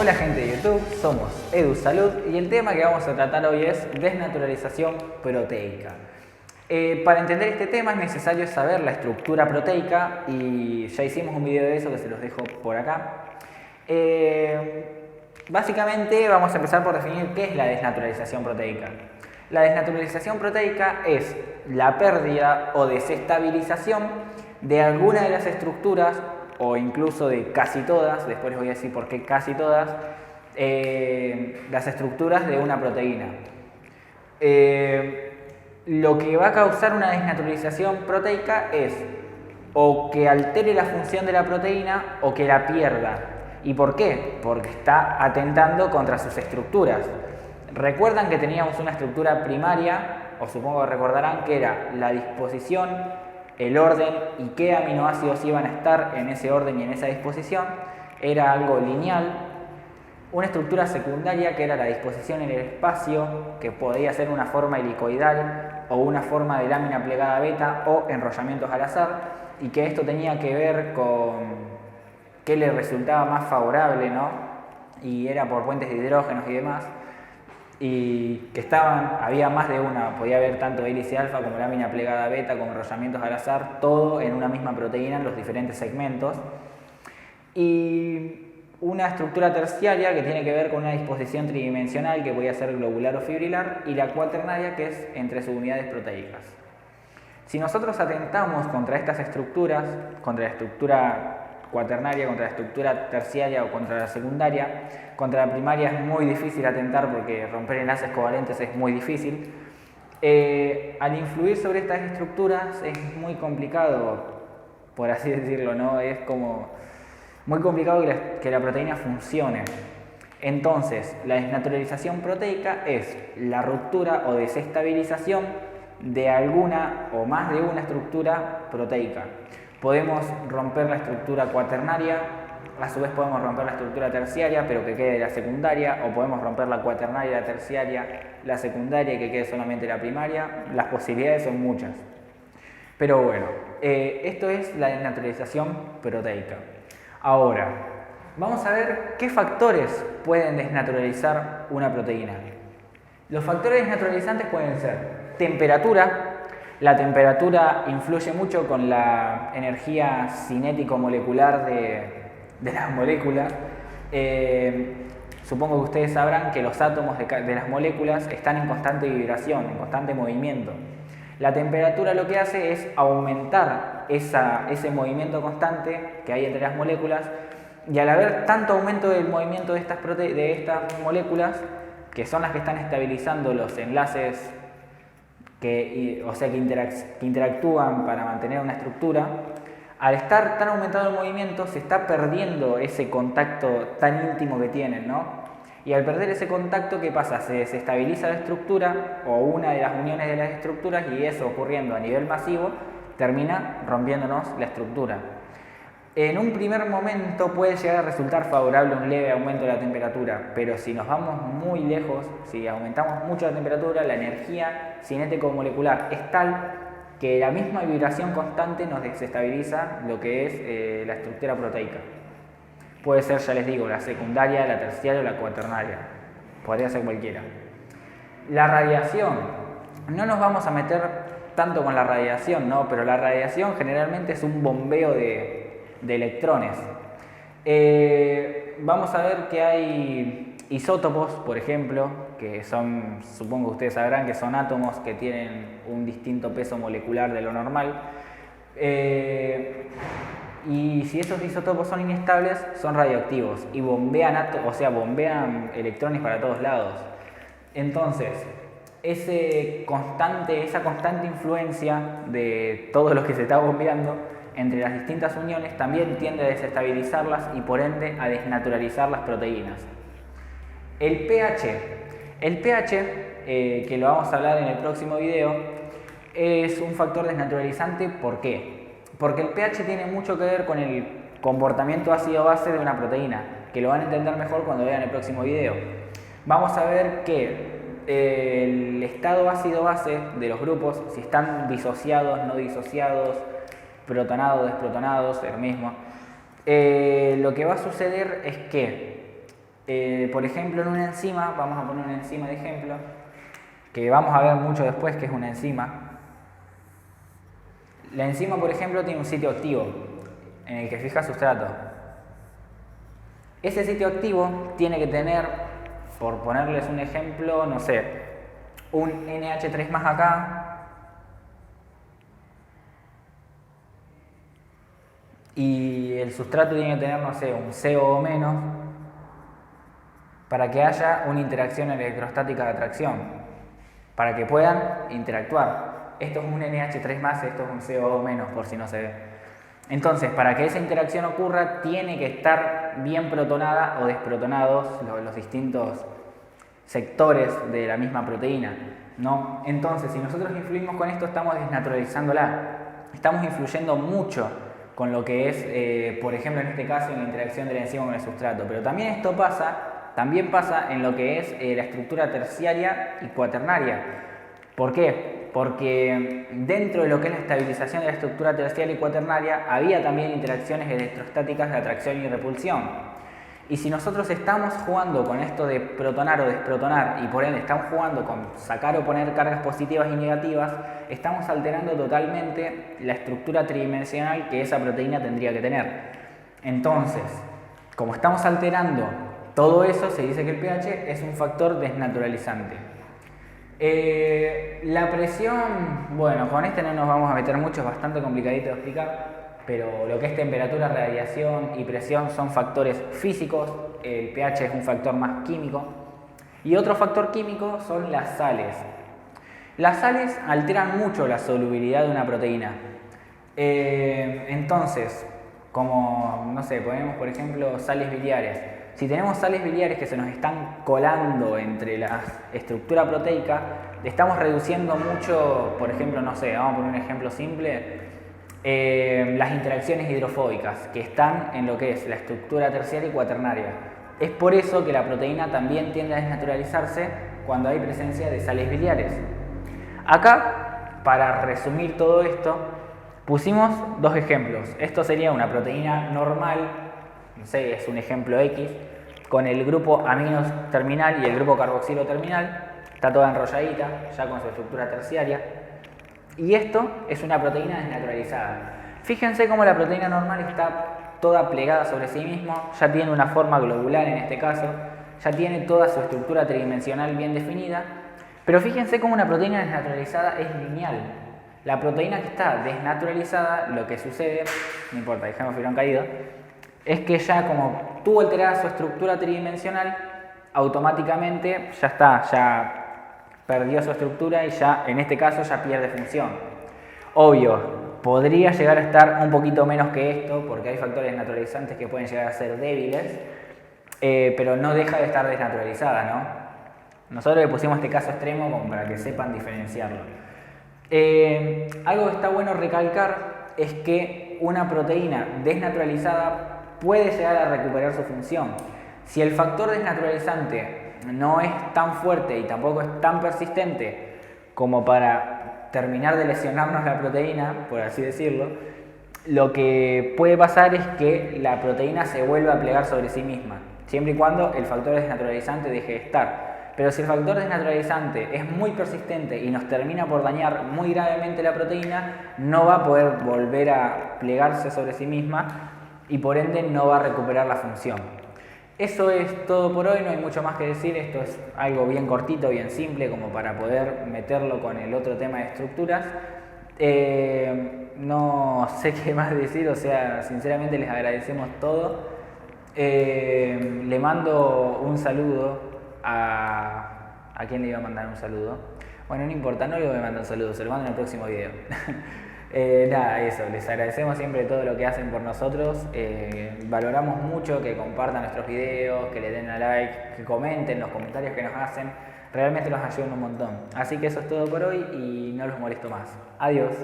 Hola gente de YouTube, somos EduSalud y el tema que vamos a tratar hoy es desnaturalización proteica. Para entender este tema es necesario saber la estructura proteica y ya hicimos un video de eso que se los dejo por acá. Básicamente vamos a empezar por definir qué es la desnaturalización proteica. La desnaturalización proteica es la pérdida o desestabilización de alguna de las estructuras o incluso de casi todas, después les voy a decir por qué casi todas, las estructuras de una proteína. Lo que va a causar una desnaturalización proteica es o que altere la función de la proteína o que la pierda. ¿Y por qué? Porque está atentando contra sus estructuras. Recuerdan que teníamos una estructura primaria, o supongo que recordarán que era la disposición, el orden y qué aminoácidos iban a estar en ese orden y en esa disposición. Era algo lineal. Una estructura secundaria que era la disposición en el espacio, que podía ser una forma helicoidal o una forma de lámina plegada beta o enrollamientos al azar, y que esto tenía que ver con qué le resultaba más favorable, ¿no? Y era por puentes de hidrógenos y demás. Y que había más de una, podía haber tanto hélice alfa como lámina plegada beta como enrollamientos al azar, todo en una misma proteína en los diferentes segmentos. Y una estructura terciaria que tiene que ver con una disposición tridimensional que podía ser globular o fibrilar, y la cuaternaria que es entre subunidades proteicas. Si nosotros atentamos contra estas estructuras, contra la estructura cuaternaria, contra la estructura terciaria o contra la secundaria, contra la primaria es muy difícil atentar porque romper enlaces covalentes es muy difícil. Al influir sobre estas estructuras es muy complicado, por así decirlo, ¿no? Es como muy complicado que la proteína funcione. Entonces, la desnaturalización proteica es la ruptura o desestabilización de alguna o más de una estructura proteica. Podemos romper la estructura cuaternaria, a su vez podemos romper la estructura terciaria, pero que quede la secundaria, o podemos romper la cuaternaria, la terciaria, la secundaria y que quede solamente la primaria. Las posibilidades son muchas. Pero bueno, esto es la desnaturalización proteica. Ahora, vamos a ver qué factores pueden desnaturalizar una proteína. Los factores desnaturalizantes pueden ser temperatura. La temperatura influye mucho con la energía cinético-molecular de las moléculas. Supongo que ustedes sabrán que los átomos de las moléculas están en constante vibración, en constante movimiento. La temperatura lo que hace es aumentar ese movimiento constante que hay entre las moléculas, y al haber tanto aumento del movimiento de estas moléculas, que son las que están estabilizando los enlaces que interactúan para mantener una estructura, al estar tan aumentado el movimiento se está perdiendo ese contacto tan íntimo que tienen, ¿no? Y al perder ese contacto, ¿qué pasa? Se desestabiliza la estructura o una de las uniones de las estructuras, y eso ocurriendo a nivel masivo termina rompiéndonos la estructura. En un primer momento puede llegar a resultar favorable un leve aumento de la temperatura, pero si nos vamos muy lejos, si aumentamos mucho la temperatura, la energía cinético-molecular es tal que la misma vibración constante nos desestabiliza lo que es la estructura proteica. Puede ser, ya les digo, la secundaria, la terciaria o la cuaternaria. Podría ser cualquiera. La radiación. No nos vamos a meter tanto con la radiación, ¿no? Pero la radiación generalmente es un bombeo de electrones. Vamos a ver que hay isótopos, por ejemplo, que son, supongo que ustedes sabrán, que son átomos que tienen un distinto peso molecular de lo normal. Y si esos isótopos son inestables, son radioactivos y bombean electrones para todos lados. Entonces, esa constante influencia de todo lo que se está bombeando entre las distintas uniones también tiende a desestabilizarlas y por ende a desnaturalizar las proteínas. El pH. El pH, que lo vamos a hablar en el próximo video, es un factor desnaturalizante. ¿Por qué? Porque el pH tiene mucho que ver con el comportamiento ácido-base de una proteína, que lo van a entender mejor cuando vean el próximo video. Vamos a ver que el estado ácido-base de los grupos, si están disociados, no disociados, protonados, desprotonados, el mismo, lo que va a suceder es que Por ejemplo, en una enzima, vamos a poner una enzima de ejemplo, que vamos a ver mucho después que es una enzima. La enzima, por ejemplo, tiene un sitio activo en el que fija sustrato. Ese sitio activo tiene que tener, por ponerles un ejemplo, no sé, un NH3 más acá y el sustrato tiene que tener, no sé, un CO menos para que haya una interacción electrostática de atracción, para que puedan interactuar. Esto es un NH3 más, esto es un CO menos, por si no se ve. Entonces, para que esa interacción ocurra, tiene que estar bien protonada o desprotonados los distintos sectores de la misma proteína, ¿no? Entonces, si nosotros influimos con esto, estamos desnaturalizándola. Estamos influyendo mucho con lo que es, por ejemplo, en este caso, en la interacción de la enzima con el sustrato. Pero también esto también pasa en lo que es la estructura terciaria y cuaternaria. ¿Por qué? Porque dentro de lo que es la estabilización de la estructura terciaria y cuaternaria había también interacciones electrostáticas de atracción y repulsión. Y si nosotros estamos jugando con esto de protonar o desprotonar y por ende estamos jugando con sacar o poner cargas positivas y negativas, estamos alterando totalmente la estructura tridimensional que esa proteína tendría que tener. Entonces, como estamos alterando todo eso, se dice que el pH es un factor desnaturalizante. La presión, bueno, con este no nos vamos a meter mucho, es bastante complicadito de explicar, pero lo que es temperatura, radiación y presión son factores físicos, el pH es un factor más químico. Y otro factor químico son las sales. Las sales alteran mucho la solubilidad de una proteína. Entonces, como, no sé, ponemos por ejemplo sales biliares. Si tenemos sales biliares que se nos están colando entre la estructura proteica, estamos reduciendo mucho, por ejemplo, no sé, vamos a poner un ejemplo simple, las interacciones hidrofóbicas que están en lo que es la estructura terciaria y cuaternaria. Es por eso que la proteína también tiende a desnaturalizarse cuando hay presencia de sales biliares. Acá, para resumir todo esto, pusimos dos ejemplos. Esto sería una proteína normal, no sé, es un ejemplo X, con el grupo aminos terminal y el grupo carboxilo terminal, está toda enrolladita, ya con su estructura terciaria. Y esto es una proteína desnaturalizada. Fíjense cómo la proteína normal está toda plegada sobre sí misma, ya tiene una forma globular en este caso, ya tiene toda su estructura tridimensional bien definida, pero fíjense cómo una proteína desnaturalizada es lineal. La proteína que está desnaturalizada, lo que sucede, no importa, dejemos fibrón caído, es que ya como tuvo alterada su estructura tridimensional, automáticamente ya está, ya perdió su estructura y ya, en este caso, ya pierde función. Obvio, podría llegar a estar un poquito menos que esto, porque hay factores naturalizantes que pueden llegar a ser débiles, pero no deja de estar desnaturalizada, ¿no? Nosotros le pusimos este caso extremo como para que sepan diferenciarlo. Algo que está bueno recalcar es que una proteína desnaturalizada puede llegar a recuperar su función. Si el factor desnaturalizante no es tan fuerte y tampoco es tan persistente como para terminar de lesionarnos la proteína, por así decirlo, lo que puede pasar es que la proteína se vuelva a plegar sobre sí misma, siempre y cuando el factor desnaturalizante deje de estar. Pero si el factor desnaturalizante es muy persistente y nos termina por dañar muy gravemente la proteína, no va a poder volver a plegarse sobre sí misma y por ende no va a recuperar la función. Eso es todo por hoy, no hay mucho más que decir, esto es algo bien cortito, bien simple, como para poder meterlo con el otro tema de estructuras. No sé qué más decir, o sea, sinceramente les agradecemos todo. Le mando un saludo ¿a quién le iba a mandar un saludo? Bueno, no importa, no le voy a mandar un saludo, se lo mando en el próximo video. Nada, eso, les agradecemos siempre todo lo que hacen por nosotros, valoramos mucho que compartan nuestros videos, que le den a like, que comenten los comentarios que nos hacen, realmente nos ayudan un montón. Así que eso es todo por hoy y no los molesto más. Adiós.